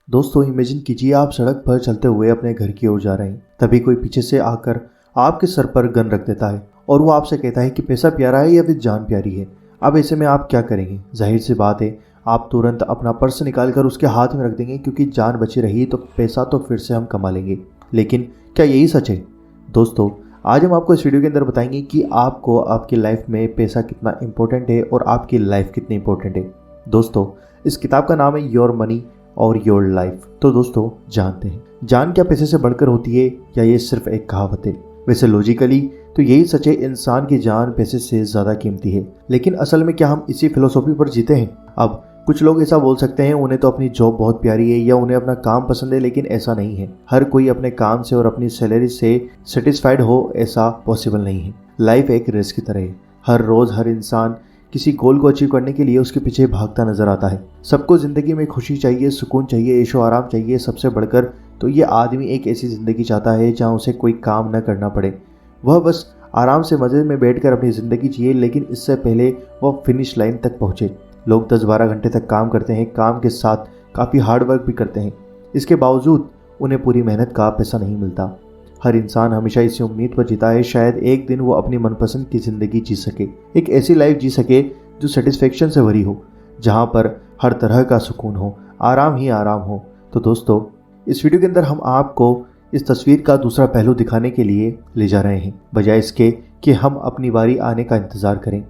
दोस्तों इमेजिन कीजिए आप सड़क पर चलते हुए अपने घर की ओर जा रहे हैं। तभी कोई पीछे से आकर आपके सर पर गन रख देता है और वो आपसे कहता है कि पैसा प्यारा है या फिर जान प्यारी है। अब ऐसे में आप क्या करेंगे? जाहिर सी बात है, आप तुरंत अपना पर्स निकाल कर उसके हाथ में रख देंगे, क्योंकि जान बची रही तो पैसा तो फिर से हम कमा लेंगे। लेकिन क्या यही सच है? दोस्तों आज हम आपको इस वीडियो के अंदर बताएंगे कि आपको आपकी लाइफ में पैसा कितना इंपॉर्टेंट है और आपकी लाइफ कितनी इंपॉर्टेंट है। दोस्तों इस किताब का नाम है योर मनी और योर लाइफ। तो दोस्तों जानते हैं, जान क्या पैसे से बढ़कर होती है या ये सिर्फ एक कहावत है? वैसे लॉजिकली तो यही सच है, इंसान की जान पैसे से ज़्यादा कीमती है। लेकिन असल में क्या हम इसी फिलोसॉफी पर जीते हैं? अब कुछ लोग ऐसा बोल सकते हैं उन्हें तो अपनी जॉब बहुत प्यारी है या उन्हें अपना काम पसंद है, लेकिन ऐसा नहीं है। हर कोई अपने काम से और अपनी सैलरी से सेटिस्फाइड हो, ऐसा पॉसिबल नहीं है। लाइफ एक रेस की तरह है। हर रोज़ हर इंसान किसी गोल को अचीव करने के लिए उसके पीछे भागता नजर आता है। सबको ज़िंदगी में खुशी चाहिए, सुकून चाहिए, ऐशो आराम चाहिए। सबसे बढ़कर तो ये आदमी एक ऐसी ज़िंदगी चाहता है जहाँ उसे कोई काम न करना पड़े। वह बस आराम से मज़े में बैठकर अपनी ज़िंदगी जिए, लेकिन इससे पहले वह फिनिश लाइन तक पहुँचे। लोग 10-12 घंटे तक काम करते हैं, काम के साथ काफ़ी हार्ड वर्क भी करते हैं। इसके बावजूद उन्हें पूरी मेहनत का पैसा नहीं मिलता। हर इंसान हमेशा इसी उम्मीद पर जीता है शायद एक दिन वो अपनी मनपसंद की ज़िंदगी जी सके, एक ऐसी लाइफ जी सके जो सेटिस्फेक्शन से भरी हो, जहाँ पर हर तरह का सुकून हो, आराम ही आराम हो। तो दोस्तों इस वीडियो के अंदर हम आपको इस तस्वीर का दूसरा पहलू दिखाने के लिए ले जा रहे हैं, बजाय इसके कि हम अपनी बारी आने का इंतज़ार करें।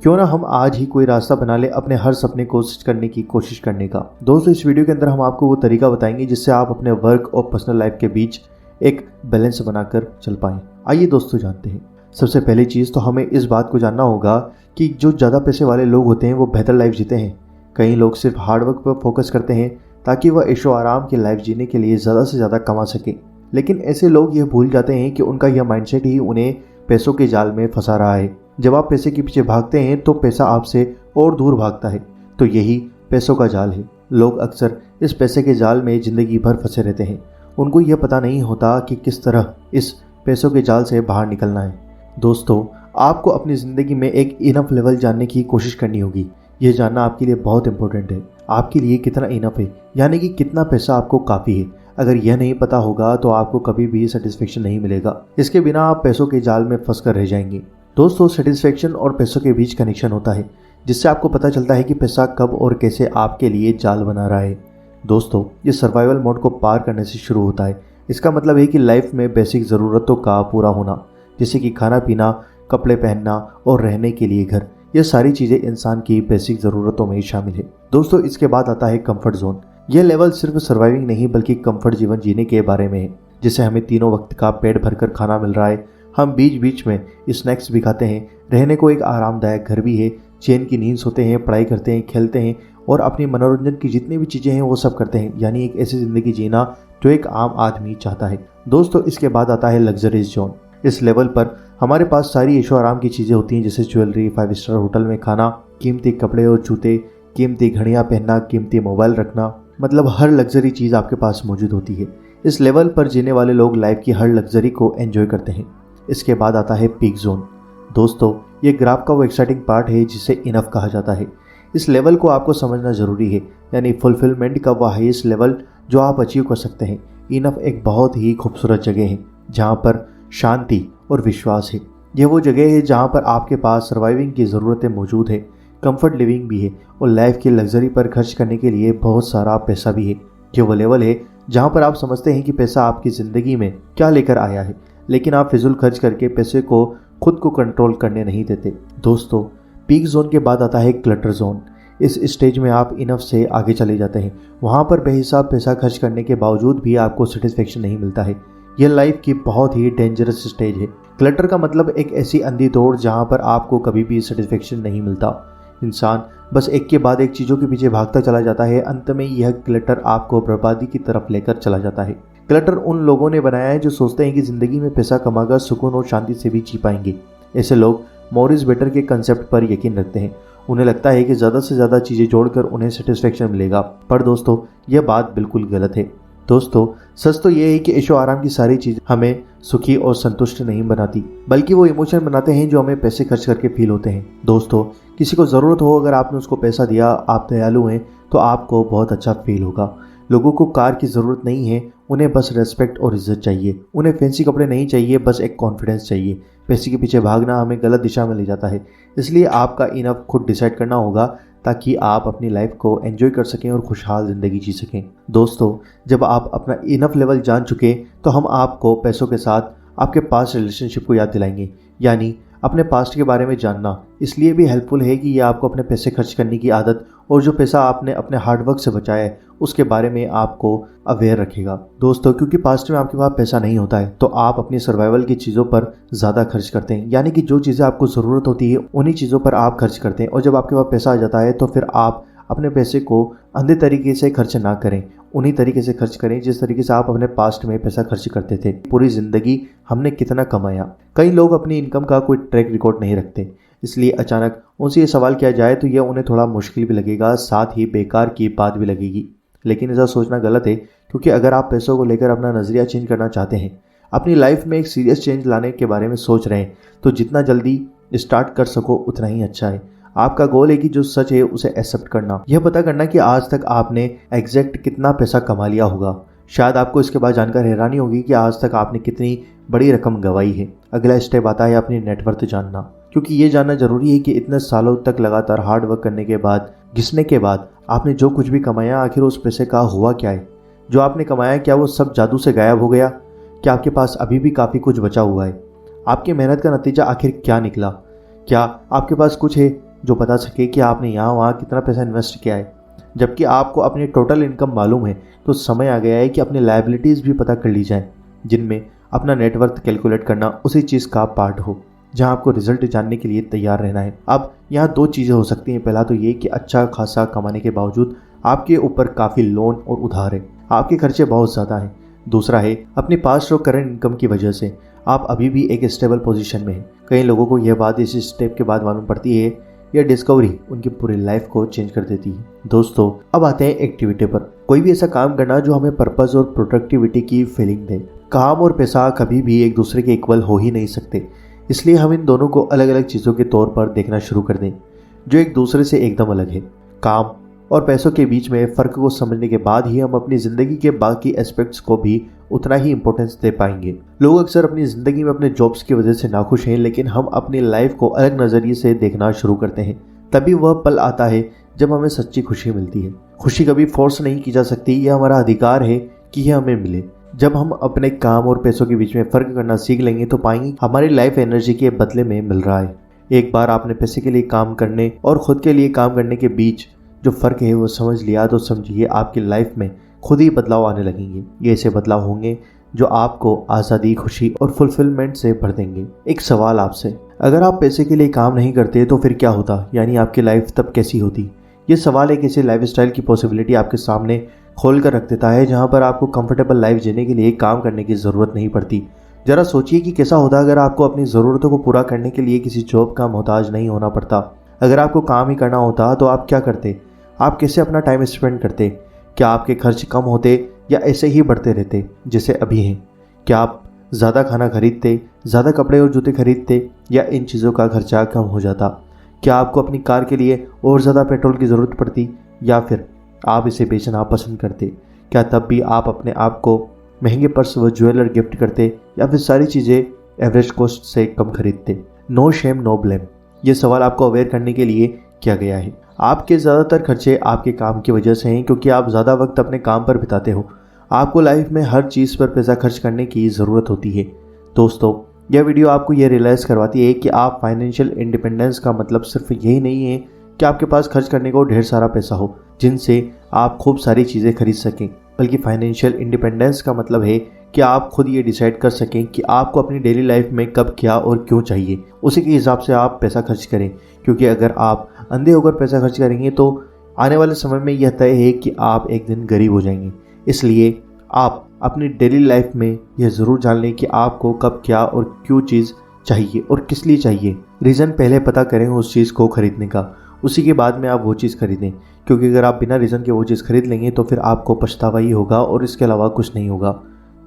क्यों ना हम आज ही कोई रास्ता बना ले अपने हर सपने को करने की कोशिश करने का। दोस्तों इस वीडियो के अंदर हम आपको वो तरीका बताएंगे जिससे आप अपने वर्क और पर्सनल लाइफ के बीच एक बैलेंस बनाकर चल पाएं। आइए दोस्तों जानते हैं। सबसे पहली चीज़ तो हमें इस बात को जानना होगा कि जो ज़्यादा पैसे वाले लोग होते हैं वो बेहतर लाइफ जीते हैं। कई लोग सिर्फ हार्डवर्क पर फोकस करते हैं ताकि वह ऐशो आराम की लाइफ जीने के लिए ज़्यादा से ज़्यादा कमा सकें। लेकिन ऐसे लोग यह भूल जाते हैं कि उनका यह माइंडसेट ही उन्हें पैसों के जाल में फंसा रहा है। जब आप पैसे के पीछे भागते हैं तो पैसा आपसे और दूर भागता है। तो यही पैसों का जाल है। लोग अक्सर इस पैसे के जाल में ज़िंदगी भर फंसे रहते हैं। उनको यह पता नहीं होता कि किस तरह इस पैसों के जाल से बाहर निकलना है। दोस्तों आपको अपनी ज़िंदगी में एक इनफ लेवल जानने की कोशिश करनी होगी। यह जानना आपके लिए बहुत इंपॉर्टेंट है। आपके लिए कितना इनफ है, यानी कि कितना पैसा आपको काफ़ी है। अगर यह नहीं पता होगा तो आपको कभी भी सेटिस्फेक्शन नहीं मिलेगा। इसके बिना आप पैसों के जाल में फंस कर रह जाएंगे। दोस्तों सेटिस्फेक्शन और पैसों के बीच कनेक्शन होता है, जिससे आपको पता चलता है कि पैसा कब और कैसे आपके लिए जाल बना रहा है। दोस्तों ये सर्वाइवल मोड को पार करने से शुरू होता है। इसका मतलब है कि लाइफ में बेसिक ज़रूरतों का पूरा होना, जैसे कि खाना पीना, कपड़े पहनना और रहने के लिए घर। यह सारी चीज़ें इंसान की बेसिक ज़रूरतों में शामिल है। दोस्तों इसके बाद आता है कंफर्ट जोन। यह लेवल सिर्फ सर्वाइविंग नहीं बल्कि कंफर्ट जीवन जीने के बारे में है, जिससे हमें तीनों वक्त का पेट भरकर खाना मिल रहा है, हम बीच बीच में स्नैक्स भी खाते हैं, रहने को एक आरामदायक घर भी है, चैन की नींद सोते हैं, पढ़ाई करते हैं, खेलते हैं और अपनी मनोरंजन की जितनी भी चीज़ें हैं वो सब करते हैं। यानी एक ऐसी ज़िंदगी जीना जो एक आम आदमी चाहता है। दोस्तों इसके बाद आता है लग्जरीज जोन। इस लेवल पर हमारे पास सारी ऐशो आराम की चीज़ें होती हैं, जैसे ज्वेलरी, 5 स्टार होटल में खाना, कीमती कपड़े और जूते, कीमती घड़ियाँ पहनना, कीमती मोबाइल रखना, मतलब हर लग्जरी चीज़ आपके पास मौजूद होती है। इस लेवल पर जीने वाले लोग लाइफ की हर लग्जरी को एंजॉय करते हैं। इसके बाद आता है पीक जोन। दोस्तों ये ग्राफ का वो एक्साइटिंग पार्ट है जिसे इनफ कहा जाता है। इस लेवल को आपको समझना ज़रूरी है, यानी फुलफिलमेंट का वह हाईएस्ट लेवल जो आप अचीव कर सकते हैं। इनफ एक बहुत ही खूबसूरत जगह है जहाँ पर शांति और विश्वास है। यह वो जगह है जहाँ पर आपके पास सर्वाइविंग की ज़रूरतें मौजूद है, कंफर्ट लिविंग भी है और लाइफ की लग्जरी पर खर्च करने के लिए बहुत सारा पैसा भी है। यह वो लेवल है जहाँ पर आप समझते हैं कि पैसा आपकी ज़िंदगी में क्या लेकर आया है, लेकिन आप फिजूल खर्च करके पैसे को खुद को कंट्रोल करने नहीं देते। दोस्तों पीक जोन के बाद आता है क्लटर जोन। इस स्टेज में आप इनफ से आगे चले जाते हैं। वहाँ पर बेहिसाब पैसा खर्च करने के बावजूद भी आपको सेटिस्फेक्शन नहीं मिलता है। यह लाइफ की बहुत ही डेंजरस स्टेज है। क्लटर का मतलब एक ऐसी अंधी दौड़ जहाँ पर आपको कभी भी सेटिस्फेक्शन नहीं मिलता। इंसान बस एक के बाद एक चीज़ों के पीछे भागता चला जाता है। अंत में यह क्लटर आपको बर्बादी की तरफ लेकर चला जाता है। क्लटर उन लोगों ने बनाया है जो सोचते हैं कि ज़िंदगी में पैसा कमाकर सुकून और शांति से भी जी पाएंगे। ऐसे लोग मोर इज़ बेटर के कंसेप्ट पर यकीन रखते हैं। उन्हें लगता है कि ज़्यादा से ज़्यादा चीज़ें जोड़कर उन्हें सेटिस्फेक्शन मिलेगा, पर दोस्तों यह बात बिल्कुल गलत है। दोस्तों सच तो यह है कि ऐशो आराम की सारी चीज़ें हमें सुखी और संतुष्ट नहीं बनाती, बल्कि वो इमोशन बनाते हैं जो हमें पैसे खर्च करके फील होते हैं। दोस्तों किसी को ज़रूरत हो, अगर आपने उसको पैसा दिया, आप दयालु हैं, तो आपको बहुत अच्छा फील होगा। लोगों को कार की ज़रूरत नहीं है, उन्हें बस रेस्पेक्ट और इज्जत चाहिए। उन्हें फैंसी कपड़े नहीं चाहिए, बस एक कॉन्फिडेंस चाहिए। पैसे के पीछे भागना हमें गलत दिशा में ले जाता है। इसलिए आपका इनफ खुद डिसाइड करना होगा, ताकि आप अपनी लाइफ को एंजॉय कर सकें और खुशहाल ज़िंदगी जी सकें। दोस्तों, जब आप अपना इनफ लेवल जान चुके तो हम आपको पैसों के साथ आपके पास्ट रिलेशनशिप को याद दिलाएंगे। यानी अपने पास्ट के बारे में जानना इसलिए भी हेल्पफुल है कि ये आपको अपने पैसे खर्च करने की आदत और जो पैसा आपने अपने हार्डवर्क से बचाया है उसके बारे में आपको अवेयर रखेगा। दोस्तों, क्योंकि पास्ट में आपके पास पैसा नहीं होता है तो आप अपनी सर्वाइवल की चीज़ों पर ज़्यादा खर्च करते हैं। यानी कि जो चीज़ें आपको ज़रूरत होती है उन्हीं चीज़ों पर आप खर्च करते हैं, और जब आपके पास पैसा आ जाता है तो फिर आप अपने पैसे को अंधे तरीके से खर्च ना करें, उन्हीं तरीके से खर्च करें जिस तरीके से आप अपने पास्ट में पैसा खर्च करते थे। पूरी ज़िंदगी हमने कितना कमाया। कई लोग अपनी इनकम का कोई ट्रैक रिकॉर्ड नहीं रखते, इसलिए अचानक उनसे ये सवाल किया जाए तो यह उन्हें थोड़ा मुश्किल भी लगेगा, साथ ही बेकार की बात भी लगेगी। लेकिन ऐसा सोचना गलत है, क्योंकि अगर आप पैसों को लेकर अपना नज़रिया चेंज करना चाहते हैं, अपनी लाइफ में एक सीरियस चेंज लाने के बारे में सोच रहे हैं, तो जितना जल्दी स्टार्ट कर सको उतना ही अच्छा है। आपका गोल है कि जो सच है उसे एक्सेप्ट करना, यह पता करना कि आज तक आपने एग्जैक्ट कितना पैसा कमा लिया होगा। शायद आपको इसके बाद जानकर हैरानी होगी कि आज तक आपने कितनी बड़ी रकम गंवाई है। अगला स्टेप आता है अपनी नेटवर्थ जानना, क्योंकि ये जानना जरूरी है कि इतने सालों तक लगातार हार्ड वर्क करने के बाद, घिसने के बाद आपने जो कुछ भी कमाया, आखिर उस पैसे का हुआ क्या है। जो आपने कमाया, क्या वो सब जादू से गायब हो गया? क्या आपके पास अभी भी काफ़ी कुछ बचा हुआ है? आपकी मेहनत का नतीजा आखिर क्या निकला? क्या आपके पास कुछ है जो बता सके कि आपने यहाँ वहाँ कितना पैसा इन्वेस्ट किया है? जबकि आपको अपनी टोटल इनकम मालूम है, तो समय आ गया है कि अपनी लायबिलिटीज़ भी पता कर ली जाए, जिनमें अपना नेटवर्थ कैलकुलेट करना उसी चीज़ का पार्ट हो, जहां आपको रिजल्ट जानने के लिए तैयार रहना है। अब यहाँ दो चीज़ें हो सकती हैं। पहला तो ये कि अच्छा खासा कमाने के बावजूद आपके ऊपर काफ़ी लोन और उधार है, आपके खर्चे बहुत ज़्यादा हैं। दूसरा है अपनी पास्ट और करंट इनकम की वजह से आप अभी भी एक स्टेबल पोजीशन में हैं। कई लोगों को यह बात इस स्टेप के बाद मालूम पड़ती है। यह डिस्कवरी उनकी पूरी लाइफ को चेंज कर देती है। दोस्तों, अब आते हैं एक्टिविटी पर। कोई भी ऐसा काम करना जो हमें पर्पस और प्रोडक्टिविटी की फीलिंग दे। काम और पैसा कभी भी एक दूसरे के इक्वल हो ही नहीं सकते, इसलिए हम इन दोनों को अलग अलग चीज़ों के तौर पर देखना शुरू कर दें जो एक दूसरे से एकदम अलग है। काम और पैसों के बीच में फ़र्क को समझने के बाद ही हम अपनी ज़िंदगी के बाकी एस्पेक्ट्स को भी उतना ही इंपॉर्टेंस दे पाएंगे। लोग अक्सर अपनी ज़िंदगी में अपने जॉब्स की वजह से नाखुश हैं, लेकिन हम अपनी लाइफ को अलग नज़रिए से देखना शुरू करते हैं। तभी वह पल आता है जब हमें सच्ची खुशी मिलती है। खुशी कभी फोर्स नहीं की जा सकती, यह हमारा अधिकार है कि यह हमें मिले। जब हम अपने काम और पैसों के बीच में फ़र्क करना सीख लेंगे तो पाएंगे हमारी लाइफ एनर्जी के बदले में मिल रहा है। एक बार आपने पैसे के लिए काम करने और खुद के लिए काम करने के बीच जो फ़र्क है वो समझ लिया, तो समझिए आपकी लाइफ में खुद ही बदलाव आने लगेंगे। ये ऐसे बदलाव होंगे जो आपको आज़ादी, खुशी और फुलफिलमेंट से भर देंगे। एक सवाल आपसे, अगर आप पैसे के लिए काम नहीं करते तो फिर क्या होता? यानी आपकी लाइफ तब कैसी होती? ये सवाल एक ऐसे लाइफस्टाइल की पॉसिबिलिटी आपके सामने खोल कर रख देता है जहाँ पर आपको कंफर्टेबल लाइफ जीने के लिए काम करने की ज़रूरत नहीं पड़ती। ज़रा सोचिए कि कैसा होता अगर आपको अपनी ज़रूरतों को पूरा करने के लिए किसी जॉब का मोहताज नहीं होना पड़ता। अगर आपको काम ही करना होता तो आप क्या करते? आप कैसे अपना टाइम स्पेंड करते? क्या आपके खर्च कम होते या ऐसे ही बढ़ते रहते जैसे अभी हैं? क्या आप ज़्यादा खाना खरीदते, ज़्यादा कपड़े और जूते खरीदते, या इन चीज़ों का खर्चा कम हो जाता? क्या आपको अपनी कार के लिए और ज़्यादा पेट्रोल की ज़रूरत पड़ती, या फिर आप इसे बेचना पसंद करते? क्या तब भी आप अपने आप को महंगे पर्स व ज्वेलर गिफ्ट करते, या फिर सारी चीज़ें एवरेज कॉस्ट से कम खरीदते? नो शेम नो ब्लेम, ये सवाल आपको अवेयर करने के लिए किया गया है। आपके ज़्यादातर खर्चे आपके काम की वजह से हैं, क्योंकि आप ज़्यादा वक्त अपने काम पर बिताते हो। आपको लाइफ में हर चीज़ पर पैसा खर्च करने की ज़रूरत होती है। दोस्तों, यह वीडियो आपको यह रियलाइज़ करवाती है कि आप फाइनेंशियल इंडिपेंडेंस का मतलब सिर्फ यही नहीं है कि आपके पास खर्च करने को ढेर सारा पैसा हो जिनसे आप खूब सारी चीज़ें खरीद सकें, बल्कि फाइनेंशियल इंडिपेंडेंस का मतलब है कि आप खुद ये डिसाइड कर सकें कि आपको अपनी डेली लाइफ में कब क्या और क्यों चाहिए, उसी के हिसाब से आप पैसा खर्च करें। क्योंकि अगर आप अंधे होकर पैसा खर्च करेंगे तो आने वाले समय में यह तय है कि आप एक दिन गरीब हो जाएंगे। इसलिए आप अपनी डेली लाइफ में यह ज़रूर जान लें कि आपको कब क्या और क्यों चीज़ चाहिए और किस लिए चाहिए। रीज़न पहले पता करें उस चीज़ को खरीदने का, उसी के बाद में आप वो चीज़ खरीदें। क्योंकि अगर आप बिना रीज़न के वो चीज़ खरीद लेंगे तो फिर आपको पछतावा ही होगा और इसके अलावा कुछ नहीं होगा।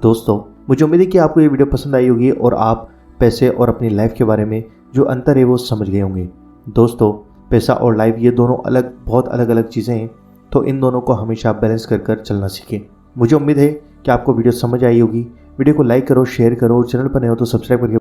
दोस्तों, मुझे उम्मीद है कि आपको ये वीडियो पसंद आई होगी और आप पैसे और अपनी लाइफ के बारे में जो अंतर है वो समझ गए होंगे। दोस्तों, पैसा और लाइफ ये दोनों बहुत अलग अलग चीज़ें हैं। तो इन दोनों को हमेशा बैलेंस कर कर चलना सीखें। मुझे उम्मीद है कि आपको वीडियो समझ आई होगी। वीडियो को लाइक करो, शेयर करो, चैनल पर नए हो तो सब्सक्राइब करके